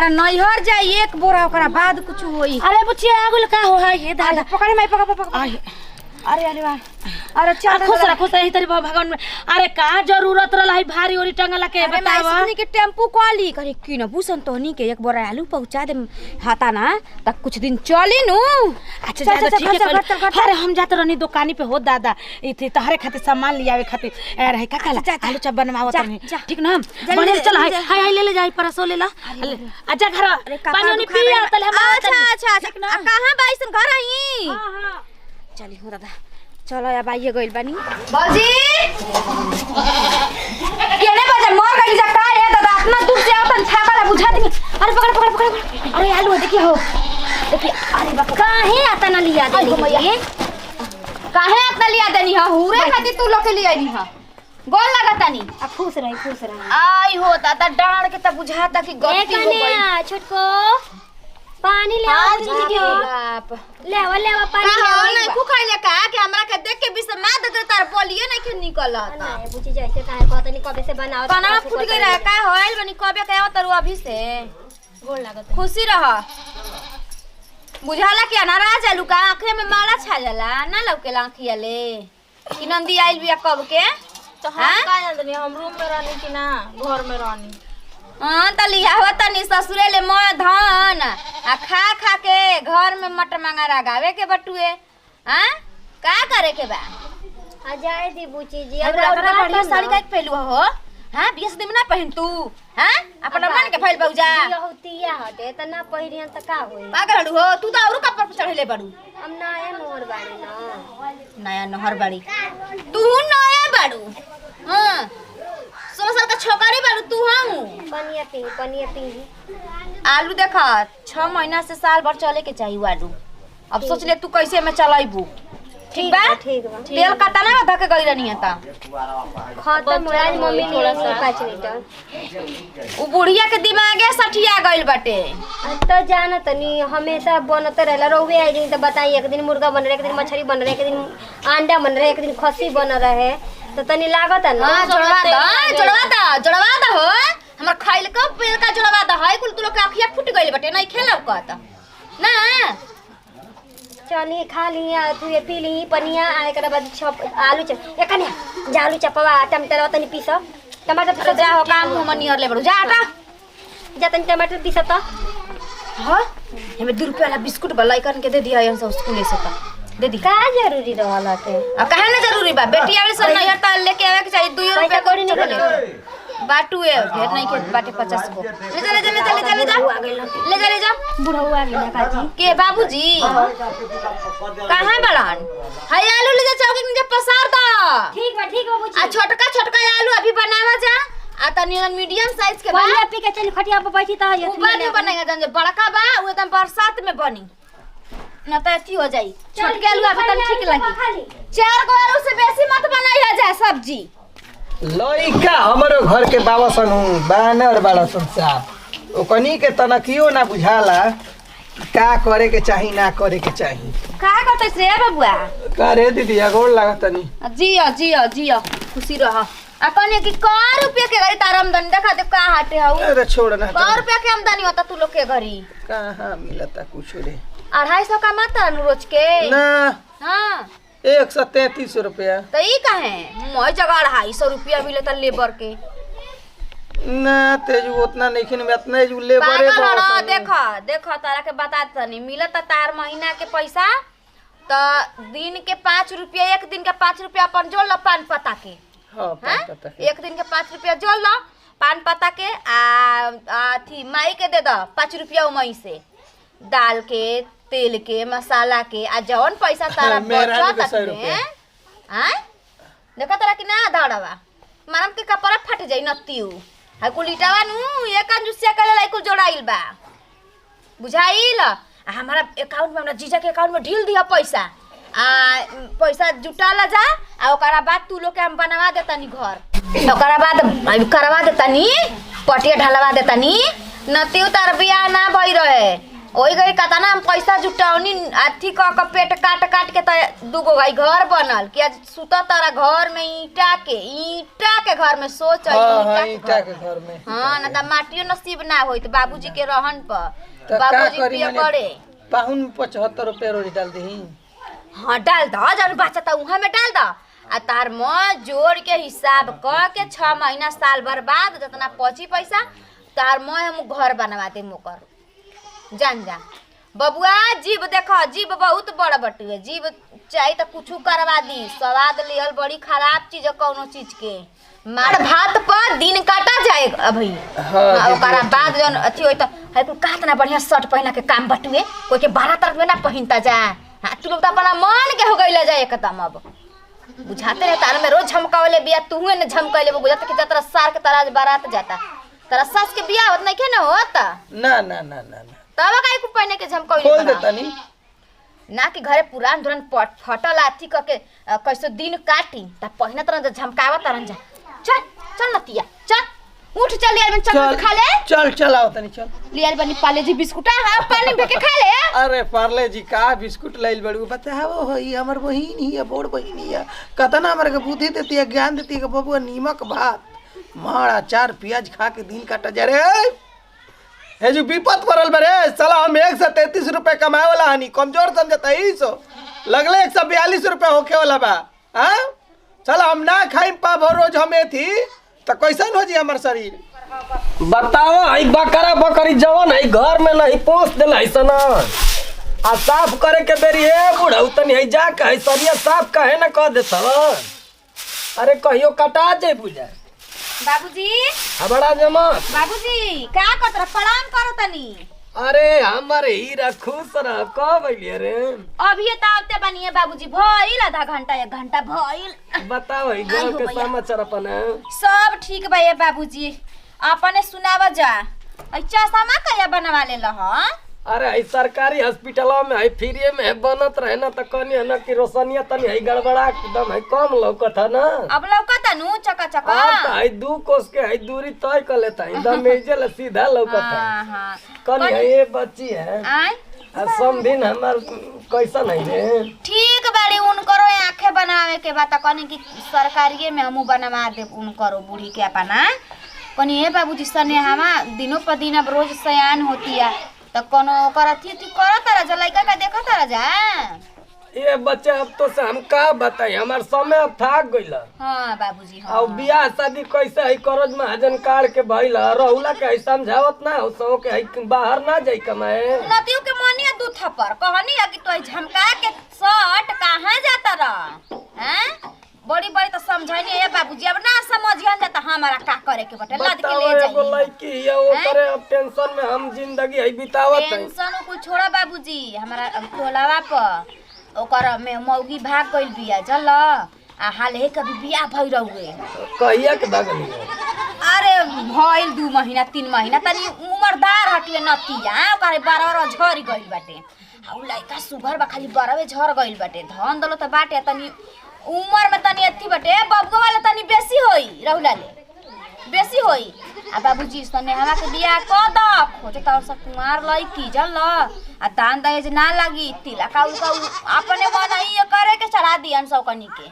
हमारा नैहर जाई एक बोरा ओकरा बाद कुछ होई। अरे बुचिया आगुल का हो है ये दादा पकड़े माई पकड़। अरे अरे वाह अरे चल खुश यही तरी भगवान में। अरे का जरूरत रहला है भारी ओरी टंगला के बतावा। सुनी के टेम्पू कॉली करे की न भूषण तोहनी के एक बोरा आलू पहुंचा दे हाता ना त कुछ दिन चली नु। अच्छा दादा ठीक है। अरे हम जात रहनी दुकानी पे हो दादा इथे तहरे खातिर सामान ले आवे खातिर रहे का काला आलू चप बनवावत रहनी ठीक ना। बने चल हाय ले जाई परसो ले ला आजा घर पानी पिया तले हम। अच्छा कहां बाईसन घर आई। हां चली हो दादा चलो अब आइए गइल बानी बाजी केने बजे मर गइल जा का है दादा इतना दूर से अपन छापाला बुझा दी। अरे पकड़ अरे आलू देखिए हो देखिए। अरे बाप काहे आता ना लिया देनी ये काहे आता लिया देनी है हुरे खातिर तू लोग के लिए आईनी है गोल लगातानी। आ खुश रही आई हो दादा डांड के त बुझाता कि गलती हो गई। छोटको पानी ले आओ दीदी बाप लेवा पानी का नहीं खु खाइले का कि हमरा के देख के बिसमा दे तार बोलिए नहीं के निकलत नहीं बुझी जैसे काहे कहत नहीं कबे से बनाओ खाना फूट गई रहा का होइल बनी कबे के आवत रु अभी से गोल लागत खुशी रह बुझाला कि नाराज आलू का आंखें में माला छा जाला ना लौके आंखिया ले कि नंदी आइल बिया कब के तो हम का जाननी हम रूम में रहनी कि ना घर में रहनी। हां त लियावत तनी ससुरे ले मोय धान आ खा के घर में मट मंगा लगावे के बटुए। हां का करे के बा आ जाए दी बुची जी अब रखना बढ़िया साड़ी का पहलू हो। हां 20 दिन ना पहन तू। हां अपन मन के फैल बउजा ये होतिया हटे त ना पहिरियन त का होई पागल हो तू तो और कपर पे चढ़ले बाड़ू। हम नया मोहर बाड़ी ना नया नहर बाड़ी तू नया बाड़ू। हां 16 साल का छोकरी बाड़ू तू। हां पनिया पी आलू देखा 6 महीना से साल भर चले के चाहिए आलू। अब सोच ले तू कैसे में चलाइबू। ठीक बा तेल कतना में धके गई रहनी है ता खत्म आज मम्मी थोड़ा सा 5 लीटर उ बुढ़िया के दिमागे सठिया गइल बाटे। तो जाना तनी हमेशा बनते रहला रोवे आई दिन त बताई एक दिन मुर्गा बन रहे एक दिन मछली बन रहे एक दिन अंडा बन रहे एक दिन खस्सी बन रहे तो तनी लागत है ना। हां जोड़वा दा हो हमर खाइल का पेल का जोड़वा दा है कुल तू लोग के आंखिया फूट गइल बाटे नहीं खेला कहत ना। चली खा लिया तू ये पी ली पनिया आए के बाद आलू चप एकने जालू चपवा टमाटर तनी पीस टमाटर पीस जा हो काम हम नियर ले बड़ू जा आटा जा तनी टमाटर पीस त। हां हमें 2 रुपया वाला बिस्कुट बलाई करके दे दिया यहां से स्कूल से त दे दी का जरूरी रहला ते अब काहे ना जरूरी बा बेटी आवे से नैहर त लेके आवे के चाहिए 2 रुपया कोड़ी निकले बाटू है फिर नहीं के बाटे 50 को ले जा ले जा बुढ़ऊ आ गेल काजी के बाबूजी कहां बड़न हाय आलू ले जा चौकी नीचे पसार दा। ठीक बा बुची आ छोटका आलू अभी बनावा जा आ तनी मीडियम साइज के बा पनिया पी के चली खटिया पे बैठी त ये ऊपर बनेगा जन बड़का बा वो एकदम बरसात में बनी ना त अथी हो जाई। छोटके आलू अभी तक ठीक लगी 4 गो आलू से बेसी मत बनाइया जा सब्जी। लइका हमरो घर के बाबा सनु बानर बाड़ा संसार ओकनी के तनकियो ना बुझाला का करे के चाही ना करे के चाही। का करते से बबुआ का रे दीदी गोड़ लागतनी जियो खुशी रह अपन की का रुपया के घरी तार आमदनी देखा दे का हाटे हऊ। अरे छोड़ ना का रुपया के आमदनी होता तू लोग के घरी कहां मिलता कुछ रे 250 कमाता रोज के ना। हां 133 रुपया तो ई काहे मोय जगह 250 रुपया मिलता लेबर के ना तेजू उतना नहीं में इतना जो लेबरे पागल देखा तारा के बता तनी मिलता तार महीना के पैसा तो दिन के 5 रुपया एक दिन के 5 रुपया अपन जोड़ लो पान पता के। हां पान पता के एक दिन के 5 रुपया जोड़ लो पान पता के आ थी माई के दे दो 5 रुपया मई से दाल के तेल के मसाला के आ जौन पैसा तारा बचत है हां देखा तारा कि ना धाड़वा मारम के कपड़ा फट जाई नतियू हाय कुलिटावा नु एक अंजुसिया करे लाई कुल जोड़ाइल बा बुझाइल। हमारा अकाउंट में हमरा जीजा के अकाउंट में ढील दिया पैसा आ पैसा जुटाला जा आ ओकरा बाद तू लोग के हम बनवा देतानी घर ओकरा बाद करवा देतानी पटिया ढलवा देतानी नतियू तार बियाह ना भई रहे ओई गई कतना हम पैसा जुटावनी अथी क पेट काट के त दुगो भाई घर बनल कि आज सुता तारा घर में ईटा के घर में सोच ईटा के घर में हां ना त माटियो नसीब ना होई त बाबूजी के रहन पर तो बाबूजी पिया करे पाहुन 75 रुपया रोटी डाल दही। हां डाल द जरूर बच्चा त उहा में डाल द आ तार म जोड़ के हिसाब क के 6 महीना साल भर बाद जितना पची पैसा तार म हम घर बनवा दे मोकर जान जा बबुआ। जीव देखो जीव बहुत बड़ा बटुए जीव चाहे तो कुछ करवा दी स्वाद लिहल बड़ी खराब चीज कौनो चीज के मार भात पर दिन काटा जाए अभी ओकरा बाद जन अथी होई त है कुल कातना बढ़िया शर्ट पहना के काम बटुए कोई के 12 तरह में ना पहिनता जा। हां तू लोग त अपना मन के हो गइला जाए एकदम अब बुझाते रहे तार में रोज झमकावले बिया तूहे ने झमकाइले बुझाते कि तोरा सार के तरह बारात जाता तेरा सास के बियाह होत नहीं के ना होता ना ना ना ना तब काहे को पहने के झमकाइले खोल देता नी ना कि घरे पुरान दुरान फटल आथी क के कैसे दिन काटी त पहिना तरह झमकावा तरन जा चल चल नतिया चल उठ चल यार बन चल खा ले चल आओ तनी चल लियाल बनी पाले जी बिस्कुटा हां पानी फेंके खा ले। अरे पार्ले जी का बिस्कुट लाइल बड़ू बताओ होई हमर बहिन ही है बड़ बहिन ही कतना हमर के बुद्धि देती है ज्ञान देती है बबुआ नीमक भात मार अचार प्याज खा के दिन काटा जा रे हे जो विपत पड़ल बरे साला हम 133 रुपए कमाए वाला हनी कमजोर समझता ही सो लगले 142 रुपए होके वाला बा। हां चल हम ना खाई पाब रोज हमें थी तो कैसन हो जी हमार शरीर बताओ आई बकरा बकरी जवन है घर में नहीं पोस देला ऐसा आ साफ करे के बेरी है बुढ़ऊ तनी है जा के सरिया साफ काहे ना कह देता अरे कहियो कटा जे बुझा बाबूजी बड़ा जमा बाबूजी का कतरा प्रणाम करो तनी। अरे हमारे हीरा खुश रह कब अइले रे अभी त आते बनिए बाबूजी भइल आधा घंटा 1 घंटा भइल। बताओ ई गांव के समाचार अपन सब ठीक बा ये बाबूजी अपने सुनावा जा अच्छा सामा कया बनवा ले ल। अरे आई सरकारी हॉस्पिटल में है फ्री में बनत रहे ना त कनी है ना कि रोशनिया तनी है गड़बड़ा एकदम है कम लौकत है ना अब लौकत नु चका चका है 2 कोस के है दूरी तय कर लेता है एकदम मेजल सीधा लौकत है। हां कनी है ये बच्ची है आय सम दिन हमार कैसा नहीं रे ठीक बाड़ी उन करो आंखें बनावे के बात कनी कि सरकारीए में हमू बनवा दे उन करो बूढ़ी के अपना कनी हे बाबूजी सने हमा दिनों पर दिन अब रोज सयान होती है त कोनो करथी थी करत रह जा लइका का देखत रह जा। ये बच्चे अब तो से हम का बताई हमार समय अब थाक गइल। हां बाबूजी हां और बियाह शादी कैसे है करज महाजन कार्ड के भइल रहुला के समझावत ना हो सो के है बाहर ना जाई कमाए नतियो के मनिया दू थप्पड़ कहनी है कि तोय झमका के शर्ट कहां जाता रह हैं बड़ी बड़ी तो समझाइनी है बाबूजी अब ना समझियन जाता हमारा का करे के बटे लद के ले जाई एगो लड़की है वो करे अब टेंशन में हम जिंदगी है बितावत है टेंशन को छोड़ा बाबूजी हमारा टोलावा पर ओकर में मौगी भाग गइल बिया चल आ हाल है कभी बियाह भई रहुए कहिया के भागली अरे भइल 2 महीना 3 महीना तनी उमरदार हटिए नतिया ओकर 12 झर गइल बाटे आ लइका सुगर बा खाली 12 झर गइल बाटे धन दलो त बाटे तनी उमर में तनी अथी बटे बबुआ वाला तनी बेसी होई रहुला ले बेसी होई आ बाबूजी सने हवा के बियाह क द खोजे त सब कुमार लइकी जल आ दान दहेज ना लागी तिला का अपने मन ही करे के चढ़ा दियन सब कनी के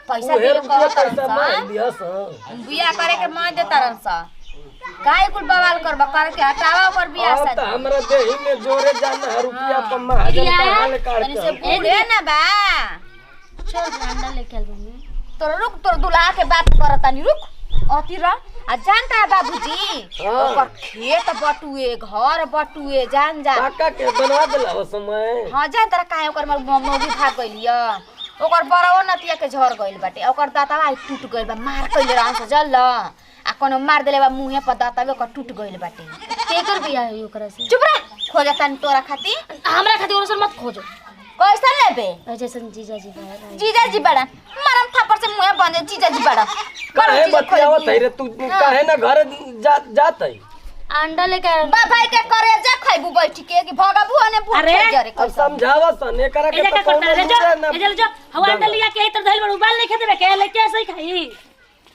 पैसा दे बियाह करे के मन दे तरन सा काहे कुल बवाल करबा कर के हटावा ओकर बियाह से त हमरा देही में जोरे जाना रुपया पर महाजन का हाल काट से पूरे ना बा चल ठंडा लेके आल बनी तोर रुक तोर दुल्हा के बात करतानी रुक अति र आ जानता है बाबूजी ओकर खेत बटुए घर बटुए जान जा काका के बनवा देला हो समय हां जान तरा काहे ओकर मौगी भाग गइलिया ओकर बड़वा नतिया के झर गइल बाटे ओकर दातावा टूट गइल बा मार कइले रहन से जल आ कोनो मार देले बा मुंहे पर दातावे ओकर टूट गइल बाटे केकर बियाह है ओकरा से चुप रह खोजतानी तोरा खातिर हमरा खातिर ओनसर मत खोजो कैसा लेबे जैसन जीजाजी बड़ा मरम थप्पड़ से मुंह बंद जीजाजी बड़ा काहे बतियावत है रे तू काहे ना घर जात है अंडा लेके बा भाई के करे जा खइबू बैठ के कि भगबू ने बुझ जरे अब समझावा सन एकरा के तो ए जो हवा अंडा लिया के इधर धइल बड़ उबाल नहीं खेते के लेके ऐसे ही खाई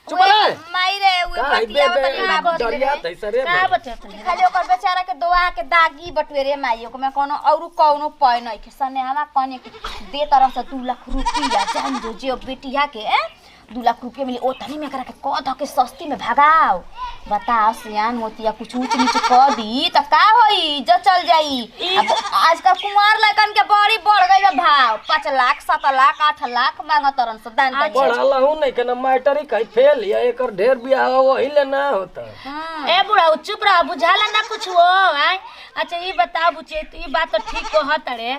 चुप रहे माई रे उ का है बतिया बे डरिया तैसे रे का बच्चा खाली ओकर बेचारा के दोआ के दागी बटवे रे माई ओकर में कोनो पय नहीं के सने हमा कने दे तरह से 2 लाख रुपया जान जो जे बेटिया के 2 लाख रुपया मिली ओतनी में करा के क ध के सस्ती में भगाओ बताओ सियान मोतिया कुछ ऊंच नीच क दी त का होई जो चल जाई अब आजकल कुंवार लड़कन के बड़ी बढ़ गई भाव 5 लाख 7 लाख 8 लाख मांगा तरन से दान कर पढ़ाला हूं नहीं के ना मैटर ही कहीं फेल या एकर ढेर बियाह वही ले ना होता ए बुढ़ा चुप रह बुझाला ना कुछ हो आय अच्छा ये बताओ बुचे ई बात तो ठीक हो हतरे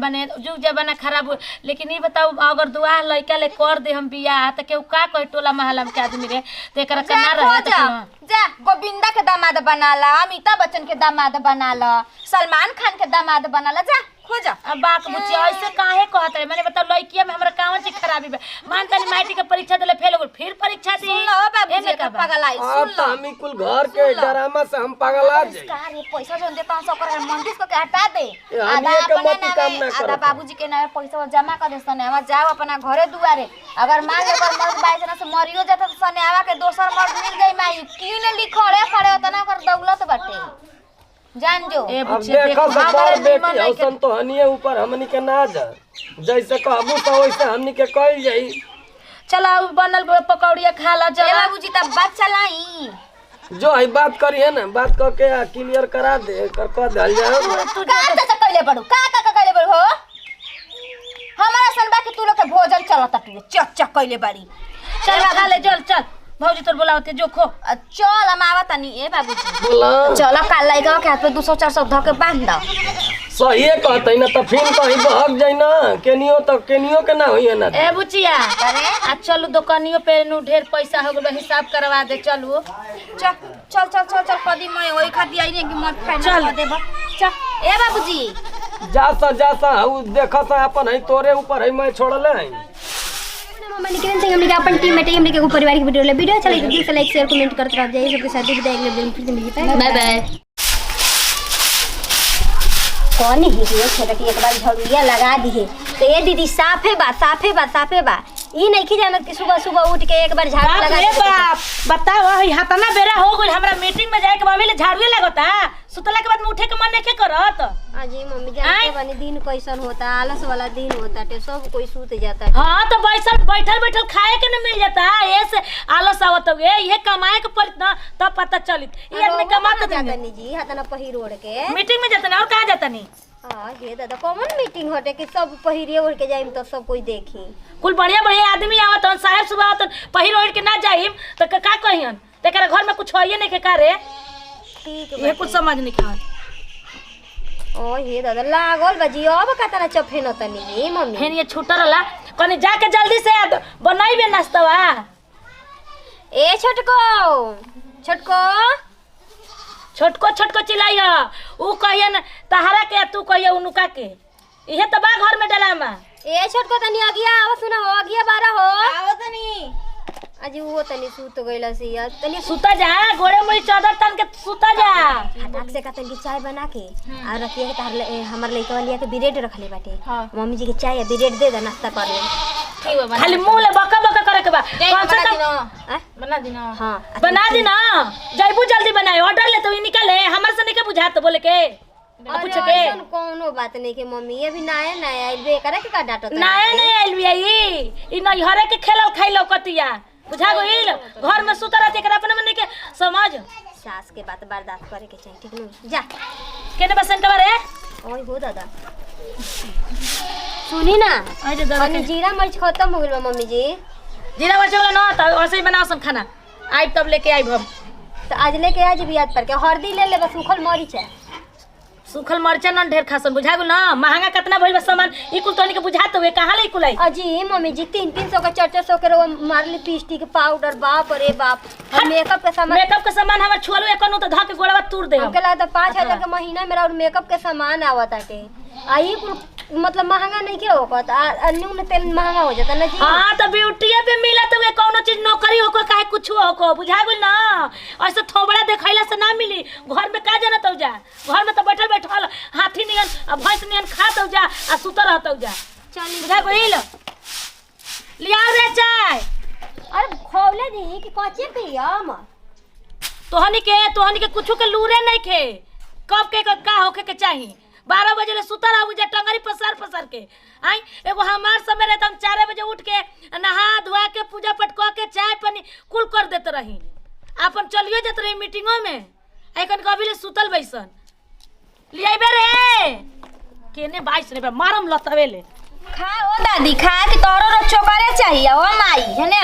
बने जुग जमाना खराब हो लेकिन ये बताओ अगर दुआ लइका ले कर दे हम बियाह त केहू का कहे टोला मोहल्ला में के आदमी रे त एकरा कना रहे त जा गोविंदा के दामाद बनाला अमिताभ बच्चन के दामाद बनाला सलमान खान के दामाद बनाला जा खोज अब बाक बुची ऐसे काहे कहत है मैंने बताओ लइकिया में हमरा कावन चीज खराबी बा मान तनी मैट्रिक के परीक्षा देले फेल हो गइल फिर परीक्षा दी सुन लो बाबूजी का पगलाई अब सुन तो लो हम कुल घर के ड्रामा से हम पगला जाई कार ये पैसा जो देता सब कर मंदिर को के हटा दे हमनी के मत काम ना आधा करत बाबूजी के नाम पैसा जमा कर दे सनेवा जाओ अपना घरे दुआरे अगर मान लो कर मर्द बाई जना से मरियो जाता तो सनेवा के दोसर मर्द मिल जाई माई क्यों ने लिखड़े खड़े उतना कर दौलत बाटे जान जो ए अब बुची देखो देखो बड़ बेटी हसन तो हनिए ऊपर हमनी के ना जा जैसे कहबू तो वैसे हमनी के कइल जाई चला बनल पकौड़िया खा ला ए चला बाबूजी तब बात चलाई जो है बात करिए ना बात करके क्लियर करा दे कर दल जाओ का त कइले पड़ू का कइले पड़ू हो हमारा सनबा के तू लोग के भोजन चलता तू चक चक कइले बाड़ी चल खा ले चल चल भौजी तोर बोलावते जो खो चल हम आवत नहीं ए बाबूजी बोला चलो काल लइका के हाथ पे 200 400 ध के बांध दो सही कहते ना तो फिर कहीं बहक जाई ना केनियो के ना होई ना ए बुचिया अरे आ चलू दुकानियों पे नु ढेर पैसा हो गइल हिसाब करवा दे चलू चल कदी मैं ओई खाती आई नहीं कि मत फाइनल चल। कर देबो चल ए बाबूजी जासा उ देखा सा अपन है तोरे ऊपर है मैं छोड़ले है मम्मा निकलन से हमने अपन टीम में हमने के परिवार की वीडियो चले तो लाइक शेयर कमेंट करते रह जाइए सबके साथ विदाई अगले दिन फिर से मिलते हैं बाय बाय कौन ही ये छोटा की एक बार झड़ुया लगा दी है तो ये दीदी साफे बा ई नहीं की जानत कि सुबह सुबह उठ के एक बार झाड़ू बाप लगा रे दे बाप बताओ हई हातना बेरा हो गइल हमरा मीटिंग में जाए के बाबे झाड़ू लगता सुतला के बाद में उठे के मन नहीं करत अजी मम्मी जानते बनी दिन कैसन होता आलस वाला दिन होता टे सब कोई सूत जाता है हां तो बैठल खाए के न मिल जाता ऐसे आलस आवत हुए ये कमाए के पड़त ना तब पता चलित ये आदमी कमाता जाता नहीं नहीं जी हाथना पहिर ओढ़ के मीटिंग में जाता ना और कहां जाता नहीं हां ये दादा कॉमन मीटिंग होटे कि सब पहिरे ओढ़ के जाइम तो सब कोई देखी कुल बढ़िया आदमी आवत हन साहब सुबह आवत पहिर ओढ़ के ना जाइम तो का कहियन तेकरा घर में कुछ होइए नहीं के का रे ठीक ये कुछ समझ नहीं खा ओ ये दादा लागल बाजी अब कतना चफे न तनी जी मम्मी फेन ये छूटर रला कने जाके जल्दी से बनाइबे नाश्तावा ए छोटको चिल्लाइया ऊ कहिए न तहरा के तू कहिए उनुका के इहे तो बा घर में डलामा ए छोटको तनी आगिया आवा सुना हो आगिया बारा हो आवत नहीं अजी वो तनी सूत गइला से यार तनी सुता जा गोड़े मुड़ी चादर तन के सुता जा फटाक से का तनी चाय बना के और रखिए के तार हमर लइका वालिया के ब्रेड रखले बाटे मम्मी जी के चाय या ब्रेड दे दे नाश्ता कर ले ठीक है खाली मुंह ले बका करे के बा कौन सा बना देना हां बना दी ना जैबू जल्दी बनाए ऑर्डर ले तो ही निकले हमर से नहीं के बुझात बोले के पूछ के ऐसन कोनो बात नहीं के मम्मी ये भी नया आइल बे करे के का डाटो नया नहीं आइल बिया ई नहीं हरे के खेलल खाइलो कतिया बुझा गइल घर में सुता रहते एकरा अपने मन के समझ सास के बात बर्दाश्त करे के चाहिए ठीक न जा केने बसन के बारे ओए हो दादा सुनी ना आई जे दादा अनि जीरा मिर्च खत्म हो गेल बा मम्मी जी जीरा मरचा वाला ना त ऐसे ही बनाओ सन खाना आई तब लेके आई हम तो आज लेके आज भी याद पर के हल्दी ले ले बस सूखल मरीच है सूखल मरचा न ढेर खासन बुझा गो ना महंगा कितना भइल बा सामान ई कुल तोनी के बुझात हुए कहां ले कुलाई अजी मम्मी जी 300 का 400 के रो मार लिपस्टिक पाउडर बाप रे बाप मेकअप के सामान मेकअप के सामान हमर छुअलो एकनो त धा के गोड़वा तूर दे हमके लगता 5000 के महीना मेरा और मेकअप के सामान आवत आटे आई कुल मतलब महंगा नहीं के होकत न्यून तेल महंगा हो जाता ना जी हां त ब्यूटीए पे मिलत हुए कोनो चीज नौकरी होको काहे कुछ होको बुझा गइल ना ऐसे थोबड़ा देखैला से ना मिली घर में का जानत हो जा घर में तो बैठल हाथी नियन आ भैंस नियन खात हो जा आ सुत रहत हो जा चली बुझा गइल लिया रे चाय अरे खौले दी कि कच्चे पियम तोहनी के कुछो के लूरे नहीं खे कब के का होके के चाहिए 12 बजे ले सुता रहू जा टंगरी पसार के आई एगो हमार समय रहता हम 4 बजे उठ के नहा धोआ के पूजा पाठ क के चाय पानी कुल कर देते रही अपन चलियो जात रही मीटिंगों में ऐकन कभी ले सुतल बैसन लियाइबे रे केने 22 रे मारम लतवे ले खा ओ दादी खा कि तोरो रो चोकरे चाहिए ओ माई हेने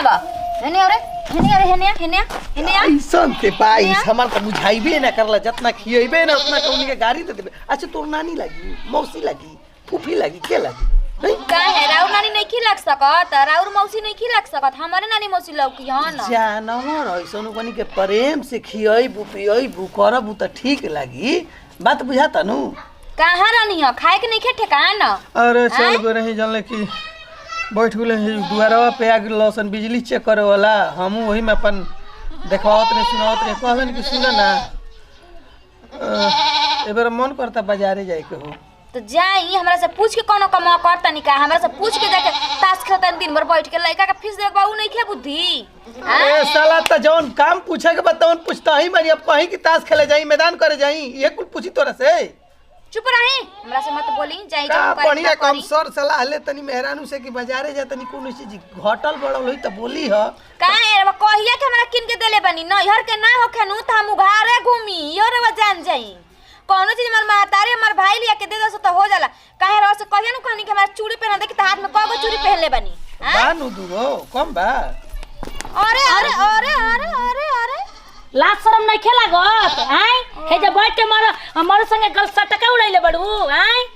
ऐसन ते पाई हमार त बुझाइबे ना करला जितना खियेबे ना उतना कौनी के गाड़ी दे देबे। अच्छा तोर नानी लगी मौसी लगी फूफी लगी के लगी नहीं का है राउर नानी नहीं खिलक सकत राउर मौसी नहीं खिलक सकत हमारे नानी मौसी लौकी हन जानवर ऐसन कनी के प्रेम से खियेबू पियेबू करबू त ठीक लगी बात बुझाता नु कहाँ रहनी हो खाए के नहीं खे ठेकान अरे चल गो रही जानले कि बैठ गेले दुआरवा पे आ लसन बिजली चेक करे वाला हमहू वही में अपन देखावत रे सुनावत रे कहबन कि सुन ना एबार मन करता बाजारे जाए के हो तो जाई हमरा से पूछ के कोनो कमा करता नहीं का हमरा से पूछ के जाके ताश खेलता दिन भर बैठ के लड़का के फीस देबा उ नहीं खे बुद्धि अरे साला त जौन काम पूछे के बतावन पूछता ही मरी अब कहीं कि ताश खेले जाई मैदान करे जाई ये कुल पूछी तोरा से चुप रही हमरा से मत बोली जाई का जाओ बढ़िया कम सर सलाह ले तनी मेहरानू से कि बाजारे जा तनी कोनो चीज घटल बढ़ल होई त बोली ह का है रे कहिया के हमरा किन के देले बनी नैहर के ना होखेनु त हम उघारे घूमी यो रे जान जाई कोनो चीज हमर मातारे हमर भाई लिया के दे दस तो हो जाला काहे रो से कहिया नु कहनी के हमरा चूड़ी पहना दे कि त हाथ में कगो चूड़ी पहन ले बनी बानु दुगो कम बा अरे अरे अरे अरे अरे अरे लाज शरम नहीं खेला गत आई हे जे बैठ के मारो संगे गल सटका उड़ाइले बड़ू आई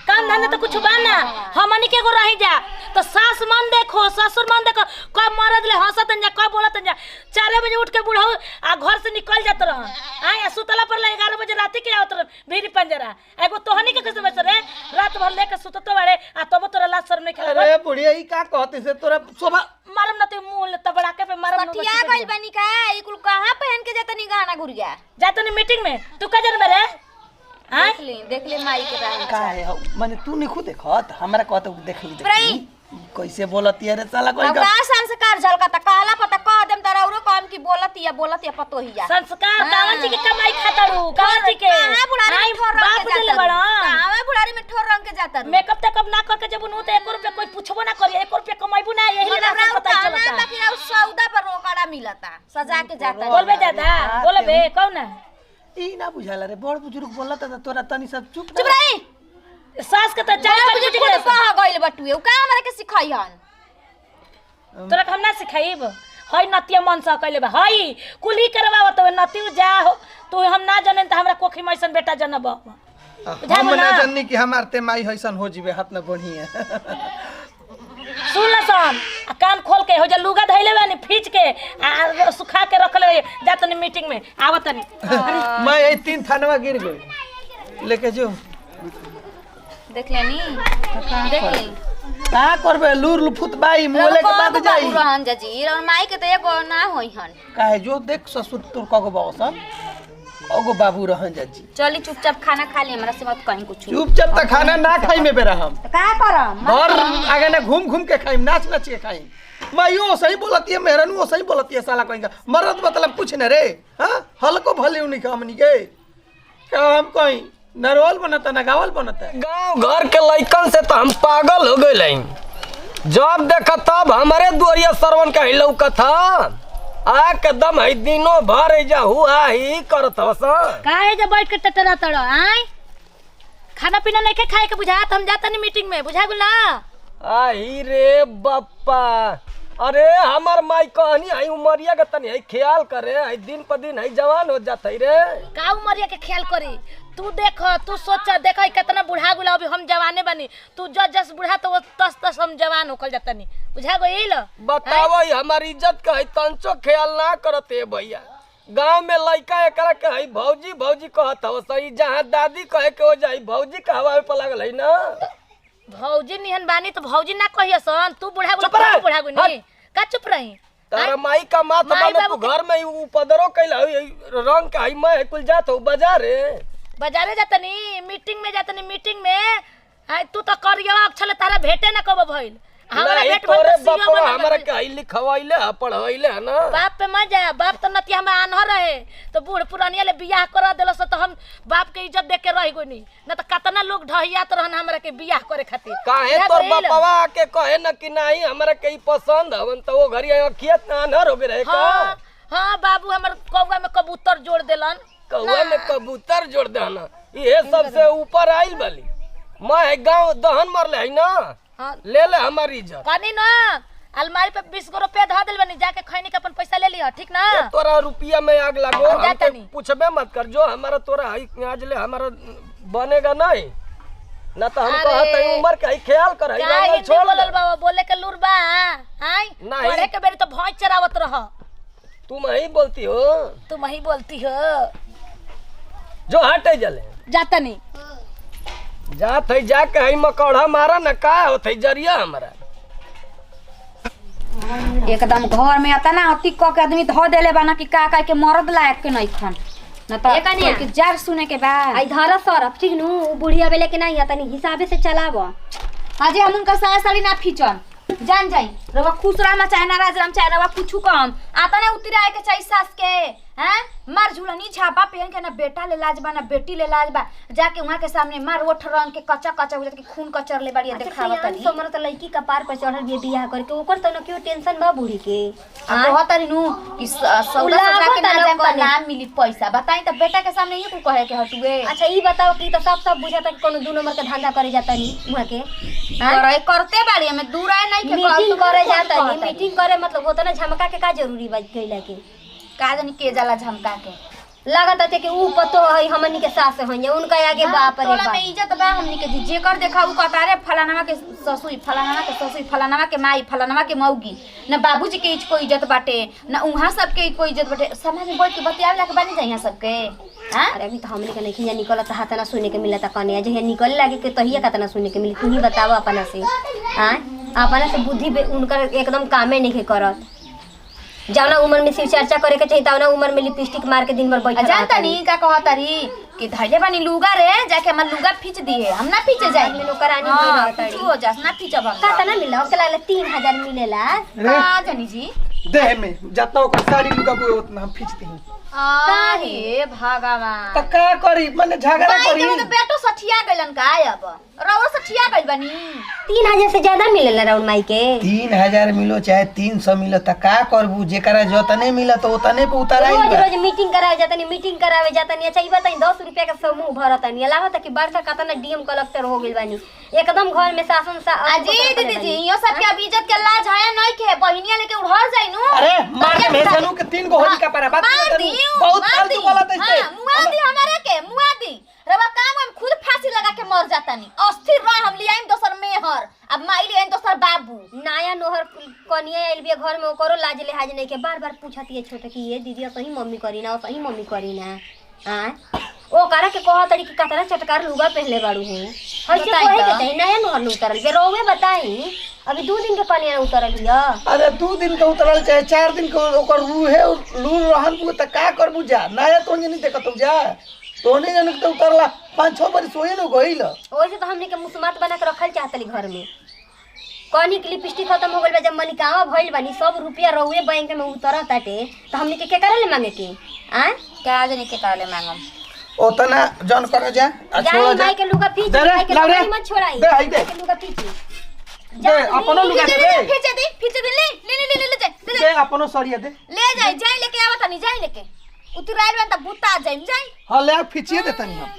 काम धंधा तो कुछ बाना हमनी के गो रही जा तो सास मन देखो ससुर मन देखो कब मरद ले हंसतन जा कब बोलतन जा 4 बजे उठ के बुढ़ऊ आ घर से निकल जात रह आई सुतला पर 11 बजे रात के आवत रह भीरी पंजरा एगो तोहनी के कैसे बस रे रात भर लेके सुतत बाड़े आ तब तोरा लाज शरम नहीं खेला अरे बुढ़िया ई का कहते से तोरा शोभा मारम न ते मुंह ले तबड़ा के पे मारम न सठिया गइल बनी का ई कुल कहां पहन के जातनी गाना गुड़िया जातनी मीटिंग में तू का जन रे देख ले माई के राह का है माने तू नहीं खुद देखत हमरा कहत देख ली कैसे बोलती है रे साला कोई का संस्कार झलकता कहला पता कह देम तरा औरो काम की बोलती है पतो हिया संस्कार कावन जी के कमाई खातारू कावन जी के कहां बुढ़ारी में ठोर रंग के जाता बड़ा कहां बुढ़ारी में ठोर रंग के जाता मेकअप तक ना करके जब नु तो 1 रुपया कोई पूछबो ना करिए 1 रुपया कमाईबू ना यही ना पता चलता तक ना सौदा पर रोकड़ा मिलता सजा के जाता बोलबे दादा बोलबे कौन ना ई ना बुझाला रे बड़ बुजुर्ग बोलत त तोरा तनी सब चुप चुप रही सास के त 4 बजे खुद कहा गइल बटुए का हमरा के सिखाई हन तोरा हम ना सिखाइब हई नतिया मन से कहले बा हई कुली करवाओ तो नतिउ जा हो तू हम ना जाने त हमरा कोखी मैसन बेटा जनब हम ना जाननी कि हमार ते माई हइसन हो जिवे हाथ में बढ़िया सुन लसन आ कान खोल के हो जा लुगा धइले बानी खींच के आ सुखा के रखले जातनी मीटिंग में आवतनी मैं ये 3 थानवा गिर गई लेके जो देख लेनी देख ले का करबे लूर लुफुत बाई मोले के बाद जाई रहन जजीर और माई के त एगो ना होई हन काहे जो देख ससुर तोर कगो बासन कगो बाबू रहन जाजी चली चुपचाप खाना खा ले हमरा से मत कहीं कुछ चुपचाप त खाना ना खाई में बेरा हम का करम और आगे ना घूम घूम के खाई नाच नाच के खाई मैं यो सही बोलती है मेहरानू सही बोलती है साला कहेगा मरद मतलब कुछ न रे हां हल्को भले उनी के हमनी के काम कहीं नरोल बनता ना गावल बनता गांव घर के लइकन से तो हम पागल हो गए जब देखा तब हमारे दुआरिया सरवन का ही लौकत था आ के दम है दिनों भर जा हुआ ही करत हस काहे जे बैठ के टटरा तड़ आय खाना पीना नहीं के खाए के बुझात हम जातनी मीटिंग में बुझा गुल ना आई रे बप्पा अरे हमार माई कहनी आई उमरिया के तनी है ख्याल करे है दिन पर दिन है जवान हो जात है रे का उमरिया के ख्याल करी तू देख तू सोच देख कितना बुढ़ा गुला अभी हम जवाने बनी तू जस बुढ़ा तो तस तस हम जवान होखल जातनी बुझा गइल बताओ हमारी इज्जत का है तंचो ख्याल ना करते भैया गांव में लइका एकरा के है भौजी भौजी कहत हो सही जहां दादी कहे के हो जाई भौजी कहवा पे लागल है ना भौजी निहन बानी तो भौजी ना कहियसन तू बुढ़ा गुला बुढ़ा गुनी का चुप रही तारा माई का माथ माने तू घर में उपदरो कैला रंग का है मैं कुल जात हो बाजारे बाजारे जातनी मीटिंग में जातनी मीटिंग में आय तू तो करिया अक्षल तारा भेटे ना कब भइल हमरा नहीं भेट तोरे भइल बापवा हमरा के आई लिखवाइले पढ़ाइले है ना। बाप पे मत जा, बाप तो नतिया में आन्हर रहे तो बूढ़ पुरानिया ले बियाह करा देलस तो हम बाप के इज्जत देख के रह गइनी, न तो कतना लोग ढहियात रहन हमरा के बियाह करे खातिर। काहे तोर बापवा आके कहे न कि नहीं हमरा के ई पसंद हवन तो वो घरी अखियत आन्हर हो गए रहे का। हां बाबू हमर कौवा में कबूतर जोड़ देलन, कौवा में कबूतर जोड़ देना, ये सबसे ऊपर आइल बाली। मैं गांव दहन मरले है ना, ले ले हमारी इज्जत। कनी ना अलमारी पे 20 गो रुपया धा दिल बनी, जाके खैनी के अपन पैसा ले लिया, ठीक ना। तोरा रुपया में आग लगो, हम हमके पूछबे मत कर, जो हमारा तोरा आज ले हमारा बनेगा नहीं ना तो हम कहत है उम्र के ख्याल कर है छोड़ बोलल बाबा, बोले के लूर बा हाय पढ़े के बेरी तो भौंच चरावत रह। तुम ही बोलती हो, तुम ही बोलती हो। जो हटे जले जाता नहीं जात है, जाके है मकौड़ा मारा न का होत है जरिया हमारा। एकदम घर में आता ना अति क के आदमी धो देले बाना कि का के मरद लायक के नहीं खन न त एकनिया कि जार सुने के बाद आई धरा सरफ ठीक नु बुढ़िया बेले के नहीं तनी हिसाबे से चलाव। हाजी हम उनका साया साड़ी ना फीचन जान जाई रवा खुश रहना चाहे नाराज रहना चाहे रवा कुछ कम आता ना उतरे आए के चाहिए सास के हैं मार झुलनी छापा पहन के ना बेटा ले लाज बा ना बेटी ले लाज बा जाके वहां के सामने मार ओठ रंग के कच्चा कच्चा हो जात के खून कचर ले बाड़ी देखावा तनी समर त लड़की का पार पर चढ़ल बिया बियाह करके ओकर त न क्यों टेंशन बा बूढ़ी के। अब बहुत तनी नु कि सौदा सजा के ना जब नाम मिली पैसा बताई त बेटा के सामने ये को कहे के हटुए। अच्छा ई बताओ कि त सब बुझाता कि कोनो 2 नंबर के धंधा करे जाता नी उहा के करे करते बाड़ी हमें दूर आए नहीं के मीटिंग करे जाता नी मीटिंग करे मतलब होता ना झमका के का जरूरी बा कइला के का जानी के जाला झमका के लागत है कि ऊ पतो है हमनी के सास है उनका आगे बाप रे टोला बाप में इज्जत बा हमनी के जेकर देखा ऊ कतारे फलानावा के ससुई फलानावा के ससुई फलानावा के माई फलानावा के मौगी न बाबूजी के कोई इज्जत बाटे न उहा सब के कोई इज्जत बाटे समाज में बैठ के बतियावे ला के बानी जाइया सबके। हां अरे अभी तो हमनी के नहीं खिया निकलत हाथ ना सुने के मिलता कने जे निकल लागे के तहिया कतना सुने के मिली। तू ही बताओ अपना से हां अपना से बुद्धि उनकर एकदम कामे नहीं करत। जौना उम्र में शिव चर्चा करे के चाहिए तौना उम्र में लिपस्टिक मार के दिन भर बैठल जानता नी का कहतारी कि धैले बानी लुगा रे जाके हमर लुगा खींच दिए हम ना खींचे जाए ले नौकरानी होई रहताड़ी हो जास ना खींचब हम कतना मिला के लागले 3000 मिलेला का जानी जी देह में जितना ओकर साड़ी लुगा बुए उतना हम खींचते हैं। हे भगवान त का करी माने झगड़ा भाई करी के बेटो सठिया गइलन का अब रउआ सठिया गइल बानी 3000 से ज्यादा मिलेला राउंड माई के 3000 मिलो चाहे 300 मिलो त का करबू जेकरा जतने मिला तो उतने पे उताराई रोज बा। रोज मीटिंग करावे जातनी मीटिंग करावे जातनी। अच्छा ई बताई 10 रुपया का समूह भरतनी लागत कि बड़का कतना डीएम कलेक्टर हो गेल बानी एकदम घर में शासन सा अजी दीदी जी यो सब के अब इज्जत के लाज है नहीं के बहिनिया लेके उड़हर जाई नु अरे मार के भेजनु के 3 गो होली का पारा बात मार दी बहुत फालतू गलत है हां मुआ दी हमारे के मुआ दी रवा काम हम खुद फांसी लगा के मर जाता नहीं अस्थिर रह हम लियाइम दोसर मेहर अब माई लियाइम दोसर बाबू नया नोहर कनिया आइल बिया घर में ओकरो लाज लिहाज नहीं के बार बार पूछती है छोटे कि ये दीदी सही मम्मी करी ना सही मम्मी करी ना हां ओ करा के कह तड़ी कि कतरा चटकार लुगा पहले बाड़ू है हइसे कहे के तई नया नोहर न उतरल बे रोवे बताई अभी 2 दिन के कनिया उतरल हिया। अरे 2 दिन के उतरल चाहे 4 दिन के ओकर रूहे लूर रहन बु त का करबू जा नया तो नहीं देखत जा तो नहीं जन के उतरला 5-6 बरस होए न गइल ओइसे तो हमनी के मुसमात बना के रखल चाहतली घर में कनी के लिपस्टिक खत्म हो गइल बा जब मलिकावा भइल बानी सब रुपया रहुए बैंक में उतरत ताटे तो हमनी के करे ले मांगे के आ का जानी के करे ले मांगम ओतना जन कर जा छोड़ जा माई के लुगा पीछे दे रे, माई के लाओ रे। लुगा मत छोड़ाई दे, आई दे। माई के लुगा पीछे दे अपनो लुगा दे रे फिर दे ले दे अपनो सरिया दे ले जाई जाई लेके आवत नहीं जाई लेके उतराइल बन त बुता जाई जाई हां ले खींचिए देतनी हम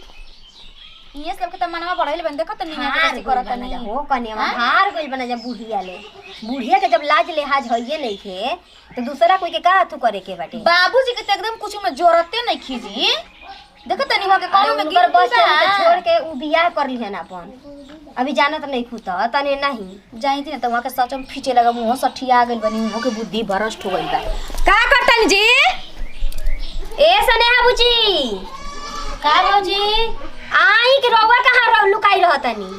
ये सब के त मनवा बढ़ाइल बन देखत नहीं हार कैसे करत गइल नहीं हो कनिया हार गइल बना जा बुढ़िया ले बुढ़िया के जब लाज लिहाज होइए नहीं थे तो दूसरा कोई के का अथु करे के बाटे बाबूजी के त एकदम कुछ में जोरते नहीं खीजी देखत नहीं हो के कौनो में उनकर बस गिर के छोड़ के उ बियाह कर ली है ना अपन अभी जानत नहीं खुता तने नहीं जाई थी ना त वहां के सच में फीचे लगा मुंह सठिया गइल बनी मुंह के बुद्धि भ्रष्ट हो गइल बा का करतन जी ए सनेहा बुची का बाबूजी आई के रोवा कहां रह लुकाई रहतनी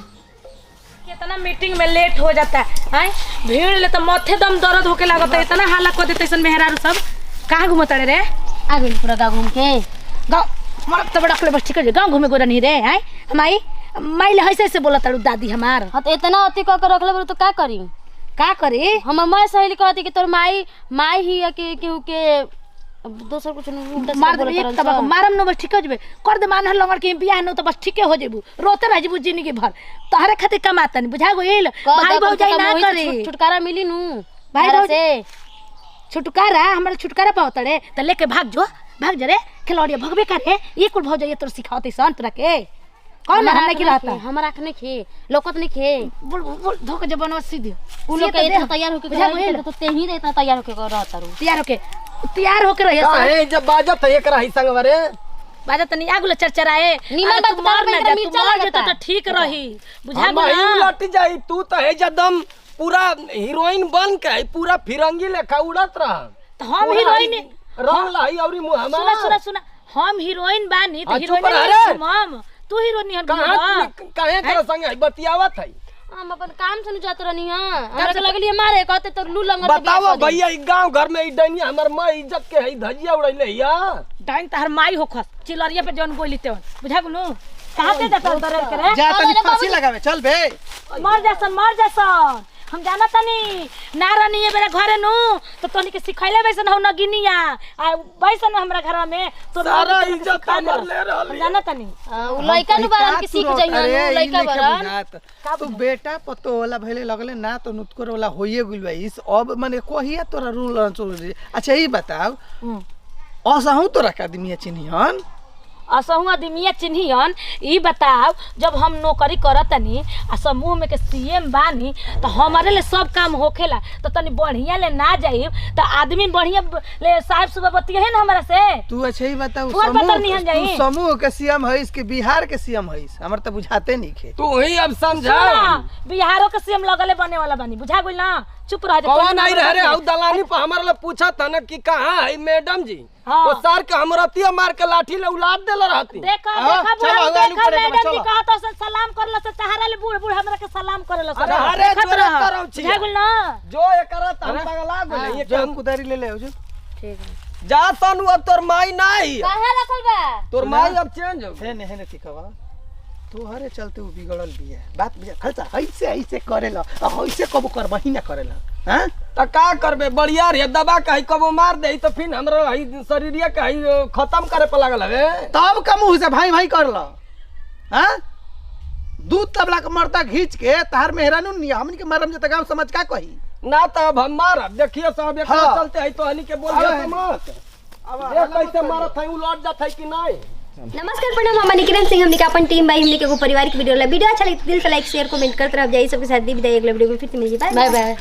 कितना मीटिंग में लेट हो जाता है हैं भीड़ ले तो माथे दम दर्द होके लागत है इतना हाला कर देते सन मेहरारू सब कहां घुमतड़े रे आ गइल पूरा गाँव घूम के गाँव मरत तो बड़ा बस ठीक है गाँव घूमे गोरा नहीं रे हैं माई माई ले ऐसे ऐसे बोला तारू दादी हमार हाँ तो इतना अति कर रखले तो का करी का करे हमर माँ सहेली कहती कि तोर माई ही है कि केहू के दोसर कुछ उल्टा मार दे एक तबक मारम न बस ठीक हो जेबे कर दे मान लंगर के बियाह न तो बस ठीके हो जेबू रोते रह जेबू जिंदगी भर तहरे खातिर कमाता नहीं बुझा गइल भाई भौजाई ना करे छुटकारा मिली नु भाई भाई से छुटकारा हमरा छुटकारा पावत रे त लेके भाग जा रे खिलौड़िया भगबे करे ये कुल भौजाई तोर सिखावते संत रखे कौन हम नहीं रहता हमरा आँख नहीं खे लोकत नहीं खे बोल धोके जबानवा सीधे उ लोग के इतना तैयार होके करे तो ते ही रहता तैयार होके रहता रू तैयार होके रहिए काहे जब बाजत है एकरा ही संग रे बाजा तनी आगुल चरचराए नीमन बात मार कर ना में जा तू मार जेता त ठीक रही बुझा हम ही उलट जाई तू तो है जदम पूरा हीरोइन बन के पूरा फिरंगी लेखा उड़त रह तो हम हीरोइन रंग लाई औरी मुंह सुना हम हीरोइन बानी तो चुप रह हीरोइन रे। हम तू हीरोइन नहीं कहां काहे कर संग बतियावत है हम अपन काम से जात रहनी हां हमरा के लगलिए मारे कहते तो लू लंगर के बताओ भैया ई गांव घर में ई डनिया हमर मां इज्जत के है धजिया उड़ैले या डाइन तहर माई होखस चिलरिया पे जौन गोली तेवन बुझा गुनु कहां पे जाता उधर करे जा तनी फांसी लगावे चल बे मर जासन हम जाना तनी ना रहनी ये मेरे घरे नु तो तनी के सिखैले वैसन हो नगिनिया आ वैसन हमरा घर में तो सारा इज्जत हमर ले रहली जाना तनी उ लइका नु बारन के सीख जाइए लइका बारन तू बेटा पतो वाला भइले लगले ना तो नुतकर वाला होइए गुल भाई इस अब माने कोहिया तोरा रूल अच्छा ई बताओ असहु तोरा का आदमी चिन्हियन असहु आदमिया चिन्हियन ई बताओ जब हम नौकरी करतनी आ समूह में के सीएम बानी तो हमारे ले सब काम होखेला तो तनी बढ़िया ले ना जाई तो आदमी बढ़िया ले साहब सुबह बतिया है ना हमरा से तू अच्छा ही बताओ तोहर पता नहीं हम जाई। तू समूह के सीएम है इसके बिहार के सीएम है हमर तो बुझाते नहीं खे तू ही अब समझा बिहारों के सीएम लगले बने वाला बानी बुझा गइल ना चुप रह जा कौन आई रह रे हौ दलानी पर हमरा ले पूछा था ना कि कहां है मैडम जी वो सर के हमरतिया मार के लाठी ले उलाट देला रहती देखा चलो, देखा आगे मैडम जी चलो। कहा तो सलाम करला से तहरा ले बूढ़ हमरा के सलाम करला से अरे जोरे करौ छी बुझा गइल ना जो एकरा त हम पगला गेले ये जो कुदारी ले ले जो ठीक है जा तनु अब तोर माई नहीं काहे रखल बा तोर माई अब चेंज हो है ने तिकवा तोहरे चलते वो बिगड़ल बिया बात बिया खलता ऐसे करेला ऐसे कबो कर महीना करेला हां त का करबे बढ़िया रे दबा कहीं कबो मार दे तो फिर हमरा शरीरिया कहीं खत्म करे पे लागल है तब का मुंह से भाई भाई करला हां दूध तबला के मरता घींच के तार मेहरानू नहीं हमन के मरम जत गांव समझ का कही ना त अब हम मारब देखिए सब एक हाँ। चलते है तो हनी के बोलिए तो मत ये कैसे मारत है उलट जात है कि नहीं। नमस्कार प्रणाम हम निकिरण सिंह हमने का अपन टीम भाई हमने के वो परिवार की वीडियो दिल से लाइक शेयर कमेंट करते रह जाइए सबके साथ दी विदाई अगले वीडियो में फिर से मिलिए बाय बाय बाय।